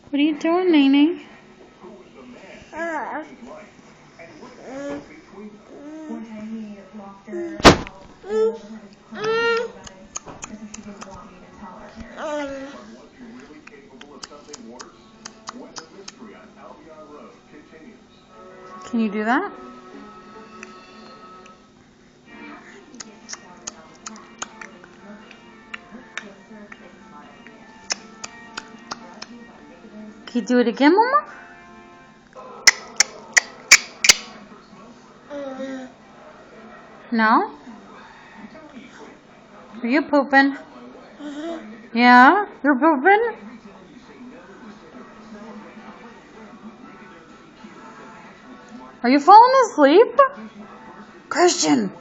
What are you doing, Nene? Can you do that? Can you do it again, Mama? No? Are you pooping? Yeah? You're pooping? Are you falling asleep? Christian!